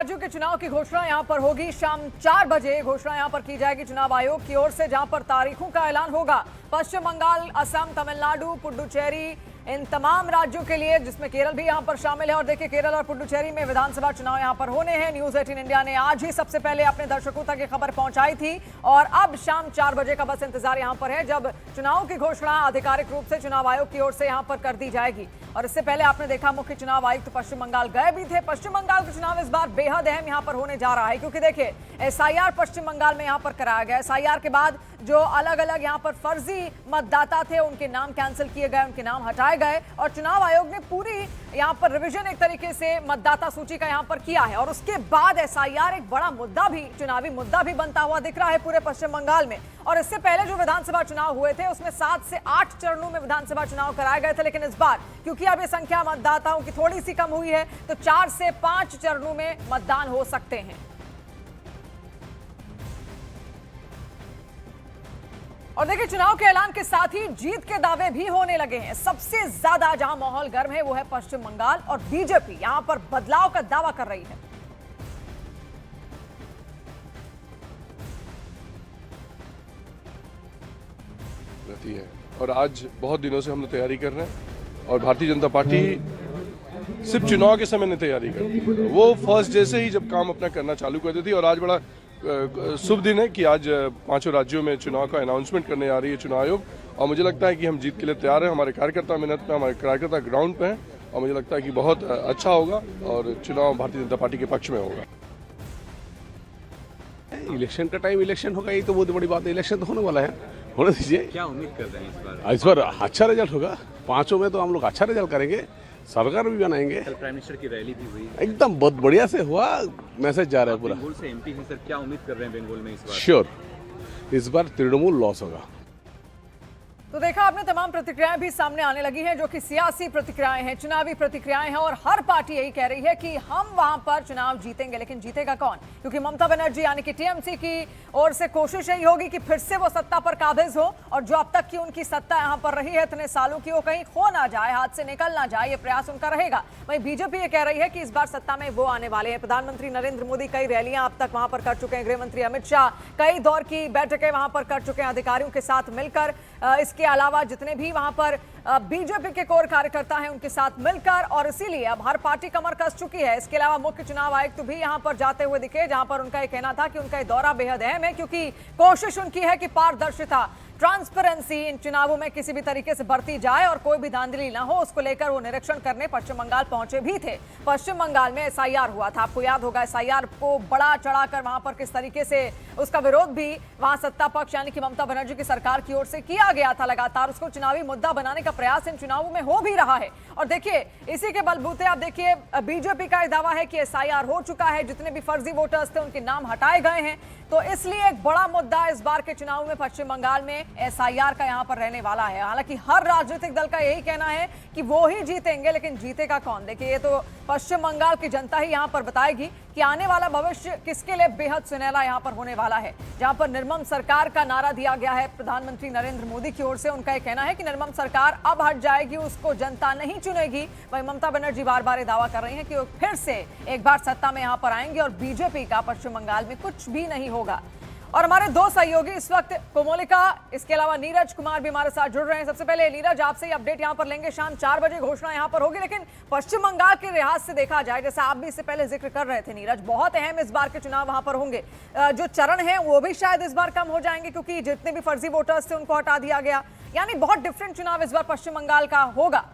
राज्यों के चुनाव की घोषणा यहां पर होगी। शाम 4 बजे घोषणा यहां पर की जाएगी चुनाव आयोग की ओर से, जहां पर तारीखों का ऐलान होगा। पश्चिम बंगाल, असम, तमिलनाडु, पुडुचेरी, इन तमाम राज्यों के लिए, जिसमें केरल भी यहां पर शामिल है। और देखिए, केरल और पुडुचेरी में विधानसभा चुनाव यहां पर होने हैं। न्यूज 18 इंडिया ने आज ही सबसे पहले अपने दर्शकों तक ये खबर पहुंचाई थी और अब शाम 4 बजे का बस इंतजार यहां पर है, जब चुनाव की घोषणा आधिकारिक रूप से चुनाव आयोग की ओर से यहां पर कर दी जाएगी। और इससे पहले आपने देखा, मुख्य चुनाव आयुक्त तो पश्चिम बंगाल गए भी थे। पश्चिम बंगाल का चुनाव इस बार बेहद अहम यहां पर होने जा रहा है, क्योंकि देखिए, एसआईआर पश्चिम बंगाल में यहां पर कराया गया। एसआईआर के बाद जो अलग अलग यहां पर फर्जी मतदाता थे, उनके नाम कैंसिल किए गए, उनके नाम हटाए गए और चुनाव आयोग ने पूरी यहां पर रिवीजन एक तरीके से मतदाता सूची का यहां पर किया है। और उसके बाद एसआईआर एक बड़ा मुद्दा भी, चुनावी मुद्दा भी बनता हुआ दिख रहा है पूरे पश्चिम बंगाल में। और इससे पहले जो विधानसभा चुनाव हुए थे, उसमें 7 से 8 चरणों में विधानसभा चुनाव कराए गए थे, लेकिन इस बार क्योंकि अब ये संख्या मतदाताओं की थोड़ी सी कम हुई है, तो 4 से 5 चरणों में मतदान हो सकते हैं। और देखिए, चुनाव के ऐलान के साथ ही जीत के दावे भी होने लगे हैं। सबसे ज्यादा जहां माहौल गर्म है वो है पश्चिम बंगाल, और बीजेपी यहां पर बदलाव का दावा कर रही है। रहती है और आज बहुत दिनों से हम लोग तैयारी कर रहे हैं और भारतीय जनता पार्टी सिर्फ चुनाव के समय नहीं तैयारी करती, वो फर्स्ट डे से ही जब काम अपना करना चालू कर देती। और आज बड़ा शुभ दिन है कि आज 5 राज्यों में चुनाव का अनाउंसमेंट करने आ रही है चुनाव आयोग। और मुझे लगता है कि हम जीत के लिए तैयार हैं। हमारे कार्यकर्ता मेहनत पे, हमारे कार्यकर्ता ग्राउंड पे हैं और मुझे लगता है कि बहुत अच्छा होगा और चुनाव भारतीय जनता पार्टी के पक्ष में होगा। इलेक्शन का टाइम इलेक्शन होगा, ये तो बहुत बड़ी बात है। इलेक्शन तो होने वाला है, होने दीजिए। क्या उम्मीद कर रहे हैं इस बार अच्छा रिजल्ट होगा। 5 में तो हम लोग अच्छा रिजल्ट करेंगे, सरकार भी बनाएंगे। कल प्राइम मिनिस्टर की रैली भी हुई, एकदम बहुत बढ़िया से हुआ, मैसेज जा रहा है पूरा। बंगाल से एमपी हैं सर, क्या उम्मीद कर रहे हैं बंगाल में इस बार? श्योर, इस बार तृणमूल लॉस होगा। तो देखा आपने, तमाम प्रतिक्रियाएं भी सामने आने लगी हैं, जो कि सियासी प्रतिक्रियाएं हैं, चुनावी प्रतिक्रियाएं हैं। और हर पार्टी यही कह रही है कि हम वहां पर चुनाव जीतेंगे, लेकिन जीतेगा कौन? क्योंकि ममता बनर्जी यानी कि टीएमसी की ओर से कोशिश यही होगी कि फिर से वो सत्ता पर काबिज हो और जो अब तक की उनकी सत्ता यहां पर रही है इतने सालों की, वो कहीं खो ना जाए, हाथ से निकल ना जाए, ये प्रयास उनका रहेगा। वहीं बीजेपी ये कह रही है कि इस बार सत्ता में वो आने वाले हैं। प्रधानमंत्री नरेंद्र मोदी कई रैलियां अब तक वहां पर कर चुके हैं, गृहमंत्री अमित शाह कई दौर की बैठकें वहां पर कर चुके हैं अधिकारियों के साथ मिलकर। इसके अलावा जितने भी वहां पर बीजेपी के कोर कार्यकर्ता हैं उनके साथ मिलकर, और इसीलिए अब हर पार्टी कमर कस चुकी है। इसके अलावा मुख्य चुनाव आयुक्त भी यहां पर जाते हुए दिखे, जहां पर उनका यह कहना था कि उनका ये दौरा बेहद अहम है, क्योंकि कोशिश उनकी है कि पारदर्शिता, ट्रांसपेरेंसी इन चुनावों में किसी भी तरीके से बरती जाए और कोई भी धांधली ना हो। उसको लेकर वो निरीक्षण करने पश्चिम बंगाल पहुंचे भी थे। पश्चिम बंगाल में एसआईआर हुआ था, आपको याद होगा। एसआईआर को बड़ा चढ़ाकर वहां पर किस तरीके से उसका विरोध भी वहां सत्ता पक्ष यानी कि ममता बनर्जी की सरकार की ओर से किया गया था। लगातार उसको चुनावी मुद्दा बनाने का प्रयास इन चुनावों में हो भी रहा है। और देखिए, इसी के बलबूते आप देखिए, बीजेपी का दावा है कि एसआईआर हो चुका है, जितने भी फर्जी वोटर्स थे उनके नाम हटाए गए हैं। तो इसलिए एक बड़ा मुद्दा इस बार के चुनाव में पश्चिम बंगाल में एसआईआर का यहां पर रहने वाला है। हालांकि हर राजनीतिक दल का यही कहना है कि वो ही जीतेंगे, लेकिन जीतेगा कौन? देखिए, ये तो पश्चिम बंगाल की जनता ही यहां पर बताएगी कि आने वाला भविष्य किसके लिए बेहद सुनहरा यहां पर होने वाला है। जहां पर निर्मम सरकार का नारा दिया गया है प्रधानमंत्री नरेंद्र मोदी की ओर से, उनका यह कहना है कि निर्मम सरकार अब हट जाएगी, उसको जनता नहीं चुनेगी। वहीं ममता बनर्जी बार बार दावा कर रही हैं कि वो फिर से एक बार सत्ता में यहां पर आएंगे और बीजेपी का पश्चिम बंगाल में कुछ भी नहीं होगा। और हमारे 2 सहयोगी इस वक्त, कोमोलिका, इसके अलावा नीरज कुमार भी हमारे साथ जुड़ रहे हैं। सबसे पहले नीरज, आपसे ही अपडेट यहां पर लेंगे। शाम 4 बजे घोषणा यहां पर होगी, लेकिन पश्चिम बंगाल के लिहाज से देखा जाए, जैसा आप भी इससे पहले जिक्र कर रहे थे नीरज, बहुत अहम इस बार के चुनाव वहां पर होंगे। जो चरण है वो भी शायद इस बार कम हो जाएंगे, क्योंकि जितने भी फर्जी वोटर्स थे उनको हटा दिया गया। यानी बहुत डिफरेंट चुनाव इस बार पश्चिम बंगाल का होगा।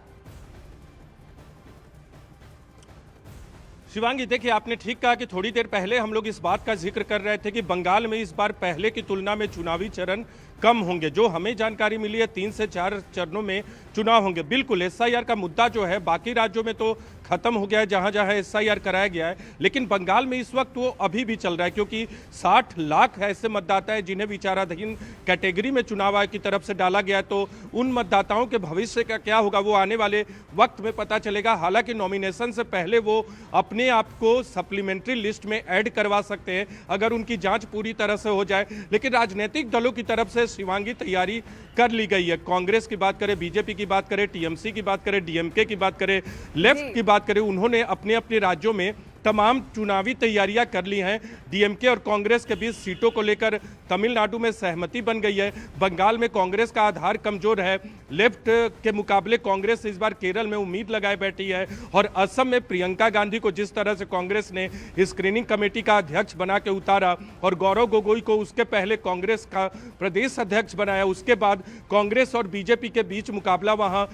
शिवांगी, देखिए, आपने ठीक कहा कि थोड़ी देर पहले हम लोग इस बात का जिक्र कर रहे थे कि बंगाल में इस बार पहले की तुलना में चुनावी चरण कम होंगे। जो हमें जानकारी मिली है 3 से 4 चरणों में चुनाव होंगे। बिल्कुल, एसआईआर का मुद्दा जो है बाकी राज्यों में तो खत्म हो गया है, जहां जहां एसआईआर कराया गया है, लेकिन बंगाल में इस वक्त वो अभी भी चल रहा है, क्योंकि 60 लाख ऐसे मतदाता है जिन्हें विचाराधीन कैटेगरी में चुनाव आयोग की तरफ से डाला गया है। तो उन मतदाताओं के भविष्य का क्या होगा वो आने वाले वक्त में पता चलेगा। हालांकि नॉमिनेशन से पहले वो अपने आप को सप्लीमेंट्री लिस्ट में ऐड करवा सकते हैं अगर उनकी जांच पूरी तरह से हो जाए। लेकिन राजनीतिक दलों की तरफ से शिवांगी तैयारी कर ली गई है। कांग्रेस की बात करें, बीजेपी की बात करें, टीएमसी की बात करें, डीएमके की बात करें, लेफ्ट की बात करें, उन्होंने अपने अपने राज्यों में तमाम चुनावी तैयारियां कर ली हैं। डीएमके और कांग्रेस के बीच सीटों को लेकर तमिलनाडु में सहमति बन गई है। बंगाल में कांग्रेस का आधार कमजोर है। लेफ्ट के मुकाबले कांग्रेस इस बार केरल में उम्मीद लगाए बैठी है। और असम में प्रियंका गांधी को जिस तरह से कांग्रेस ने स्क्रीनिंग कमेटी का अध्यक्ष बना के उतारा और गौरव गोगोई को उसके पहले कांग्रेस का प्रदेश अध्यक्ष बनाया, उसके बाद कांग्रेस और बीजेपी के बीच मुकाबला वहां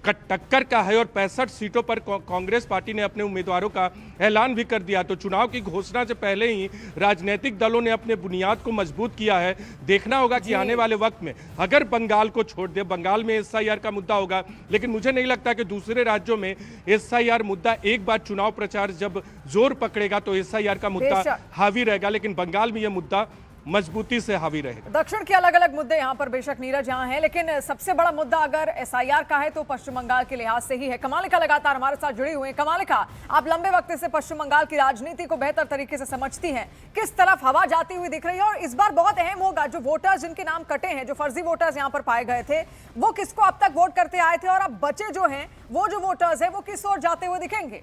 टक्कर का है और 65 सीटों पर कांग्रेस पार्टी ने अपने उम्मीदवारों का ऐलान भी कर दिया। तो चुनाव की घोषणा से पहले ही राजनीतिक दलों ने अपने बुनियाद को मजबूत किया है। देखना होगा कि आने वाले वक्त में अगर बंगाल को छोड़ दे, बंगाल में एसआईआर का मुद्दा होगा, लेकिन मुझे नहीं लगता कि दूसरे राज्यों में एसआईआर मुद्दा एक बार चुनाव प्रचार जब जोर पकड़ेगा तो एसआईआर का मुद्दा हावी रहेगा, लेकिन बंगाल में यह मुद्दा मजबूती से हावी रहेगा। दक्षिण के अलग अलग मुद्दे यहाँ पर बेशक नीरज यहाँ है, लेकिन सबसे बड़ा मुद्दा अगर एसआईआर का है तो पश्चिम बंगाल के लिहाज से ही है। कमालिका लगातार हमारे साथ जुड़ी हुई है। कमालिका, आप लंबे वक्त से पश्चिम बंगाल की राजनीति को बेहतर तरीके से समझती हैं, किस तरफ हवा जाती हुई दिख रही है? और इस बार बहुत अहम होगा, जो वोटर्स जिनके नाम कटे हैं, जो फर्जी वोटर्स यहाँ पर पाए गए थे, वो किसको अब तक वोट करते आए थे, और अब बचे जो हैं वो जो वोटर्स है वो किस ओर जाते हुए दिखेंगे?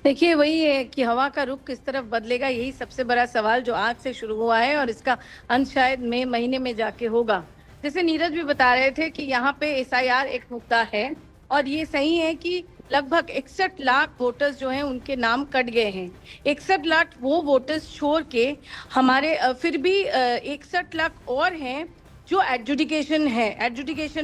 देखिए, वही है कि हवा का रुख किस तरफ बदलेगा, यही सबसे बड़ा सवाल जो आज से शुरू हुआ है और इसका अंत शायद मई महीने में जाके होगा। जैसे नीरज भी बता रहे थे कि यहाँ पे एसआईआर एक मुद्दा है और ये सही है कि लगभग 61 लाख वोटर्स जो हैं उनके नाम कट गए हैं। 61 लाख वो वोटर्स छोड़ के हमारे फिर भी 61 लाख और हैं जो एडजुडिकेशन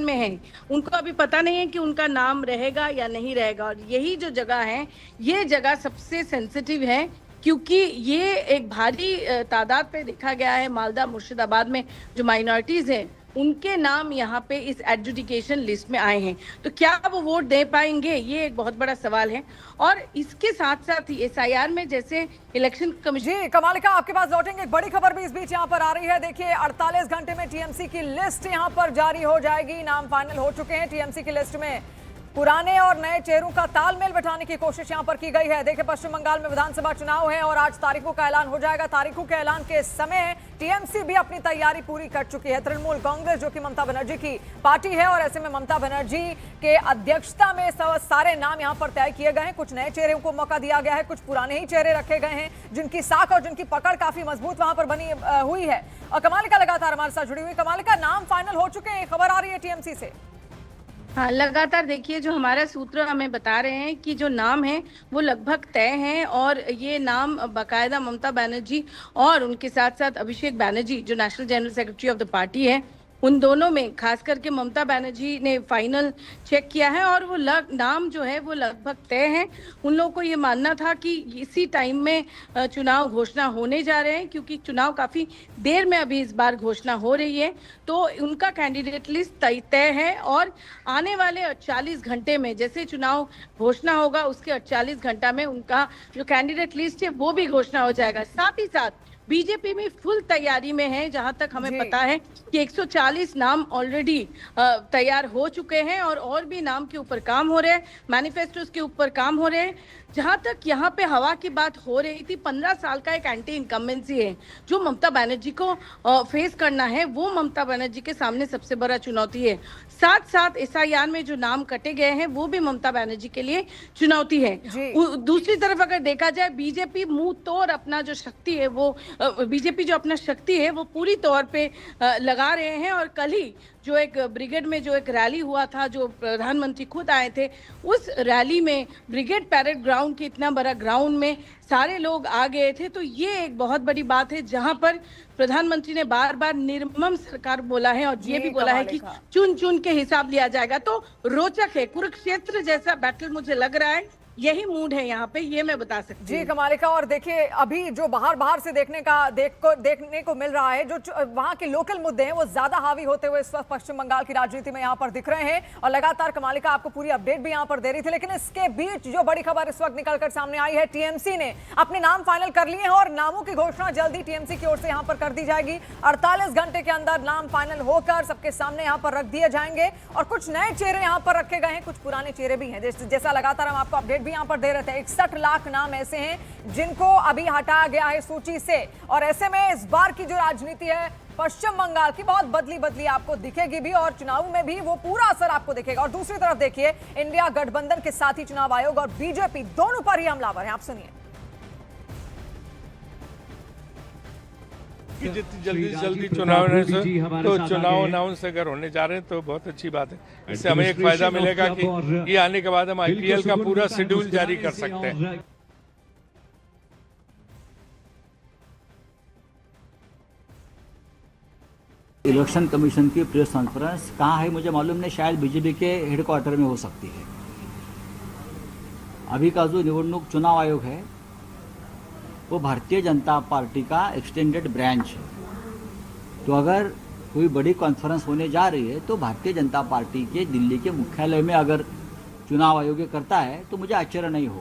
में है। उनको अभी पता नहीं है कि उनका नाम रहेगा या नहीं रहेगा, और यही जो जगह है, ये जगह सबसे सेंसिटिव है, क्योंकि ये एक भारी तादाद पे देखा गया है। मालदा, मुर्शिदाबाद में जो माइनॉरिटीज हैं उनके नाम यहाँ पे इस एडजुडिकेशन लिस्ट में आए हैं। तो क्या वो वोट दे पाएंगे, ये एक बहुत बड़ा सवाल है। और इसके साथ साथ ही एसआईआर में जैसे इलेक्शन कमीशन। जी कमालिका, आपके पास लौटेंगे। एक बड़ी खबर भी इस बीच यहाँ पर आ रही है। देखिए, 48 घंटे में टीएमसी की लिस्ट यहाँ पर जारी हो जाएगी। नाम फाइनल हो चुके हैं। टीएमसी की लिस्ट में पुराने और नए चेहरों का तालमेल बैठाने की कोशिश यहां पर की गई है। देखिए, पश्चिम बंगाल में विधानसभा चुनाव है और आज तारीखों का ऐलान हो जाएगा। तारीखों के ऐलान के समय टीएमसी भी अपनी तैयारी पूरी कर चुकी है। तृणमूल कांग्रेस, जो कि ममता बनर्जी की पार्टी है, और ऐसे में ममता बनर्जी के अध्यक्षता में सारे नाम यहां पर तय किए गए हैं। कुछ नए चेहरों को मौका दिया गया है, कुछ पुराने ही चेहरे रखे गए हैं, जिनकी साख और जिनकी पकड़ काफी मजबूत वहां पर बनी हुई है। और कमालिका लगातार हमारे साथ जुड़ी हुई। कमालिका, नाम फाइनल हो चुके हैं, खबर आ रही है टीएमसी से। हाँ, लगातार देखिए, जो हमारा सूत्र हमें बता रहे हैं कि जो नाम है वो लगभग तय हैं, और ये नाम बाकायदा ममता बनर्जी और उनके साथ साथ अभिषेक बैनर्जी जो national general secretary of the party है, उन दोनों में खास करके ममता बनर्जी ने फाइनल चेक किया है और वो नाम जो है वो लगभग तय है। उन लोगों को ये मानना था कि इसी टाइम में चुनाव घोषणा होने जा रहे हैं, क्योंकि चुनाव काफ़ी देर में अभी इस बार घोषणा हो रही है। तो उनका कैंडिडेट लिस्ट तय है और आने वाले 48 घंटे में, जैसे चुनाव घोषणा होगा उसके 48 घंटा में उनका जो कैंडिडेट लिस्ट है वो भी घोषणा हो जाएगा। साथ ही साथ बीजेपी में फुल तैयारी में है। जहां तक हमें पता है कि 140 नाम ऑलरेडी तैयार हो चुके हैं और भी नाम के ऊपर काम हो रहे हैं, मैनिफेस्टोस के ऊपर काम हो रहे हैं। जहां तक यहाँ पे हवा की बात हो रही थी, 15 साल का एक एंटी इनकम्बेंसी है जो ममता बनर्जी को फेस करना है। वो ममता बनर्जी के सामने सबसे बड़ा चुनौती है। साथ साथ एसआईआर में जो नाम कटे गए हैं वो भी ममता बनर्जी के लिए चुनौती है। दूसरी तरफ अगर देखा जाए, बीजेपी मुंह तोड़ अपना जो शक्ति है वो बीजेपी जो अपना शक्ति है वो पूरी तौर पे लगा रहे हैं। और कल ही जो एक ब्रिगेड में जो एक रैली हुआ था, जो प्रधानमंत्री खुद आए थे, उस रैली में ब्रिगेड पैरेड ग्राउंड के इतना बड़ा ग्राउंड में सारे लोग आ गए थे। तो ये एक बहुत बड़ी बात है, जहां पर प्रधानमंत्री ने बार बार निर्मम सरकार बोला है और ये भी बोला है कि चुन चुन के हिसाब लिया जाएगा। तो रोचक है, कुरुक्षेत्र जैसा बैटल मुझे लग रहा है, यही मूड है यहाँ पे, ये मैं बता सकती हूँ। जी कमालिका, और देखिए, अभी जो बाहर से देखने को मिल रहा है, जो वहाँ के लोकल मुद्दे हैं वो ज्यादा हावी होते हुए इस वक्त पश्चिम बंगाल की राजनीति में यहाँ पर दिख रहे हैं। और लगातार कमालिका आपको पूरी अपडेट भी यहाँ पर दे रही थी। लेकिन इसके बीच जो बड़ी खबर इस वक्त निकलकर सामने आई है, टीएमसी ने अपने नाम फाइनल कर लिए हैं और नामों की घोषणा जल्दी टीएमसी की ओर से यहाँ पर कर दी जाएगी। 48 घंटे के अंदर नाम फाइनल होकर सबके सामने यहाँ पर रख दिए जाएंगे। और कुछ नए चेहरे यहाँ पर रखे गए हैं, कुछ पुराने चेहरे भी हैं। जैसा लगातार हम आपको अपडेट यहाँ पर दे रहे थे, 61 लाख नाम ऐसे हैं जिनको अभी हटाया गया है सूची से। और ऐसे में इस बार की जो राजनीति है पश्चिम बंगाल की, बहुत बदली आपको दिखेगी भी, और चुनाव में भी वो पूरा असर आपको दिखेगा। और दूसरी तरफ देखिए, इंडिया गठबंधन के साथ ही चुनाव आयोग और बीजेपी दोनों पर ही हमलावर हैं। आप सुनिए। कि जितनी जल्दी से जल्दी चुनाव तो चुनाव अनाउंस अगर होने जा रहे हैं तो बहुत अच्छी बात है। इससे हमें एक फायदा मिलेगा कि ये आने के बाद हम IPL का पूरा शेड्यूल जारी कर सकते हैं। इलेक्शन कमीशन की प्रेस कॉन्फ्रेंस कहाँ है मुझे मालूम नहीं, शायद बीजेपी के हेडक्वार्टर में हो सकती है। अभी का जो निवडणूक चुनाव आयोग है वो भारतीय जनता पार्टी का एक्सटेंडेड ब्रांच है। तो अगर कोई बड़ी कॉन्फ्रेंस होने जा रही है तो भारतीय जनता पार्टी के दिल्ली के मुख्यालय में अगर चुनाव आयोग करता है तो मुझे आश्चर्य नहीं होगा।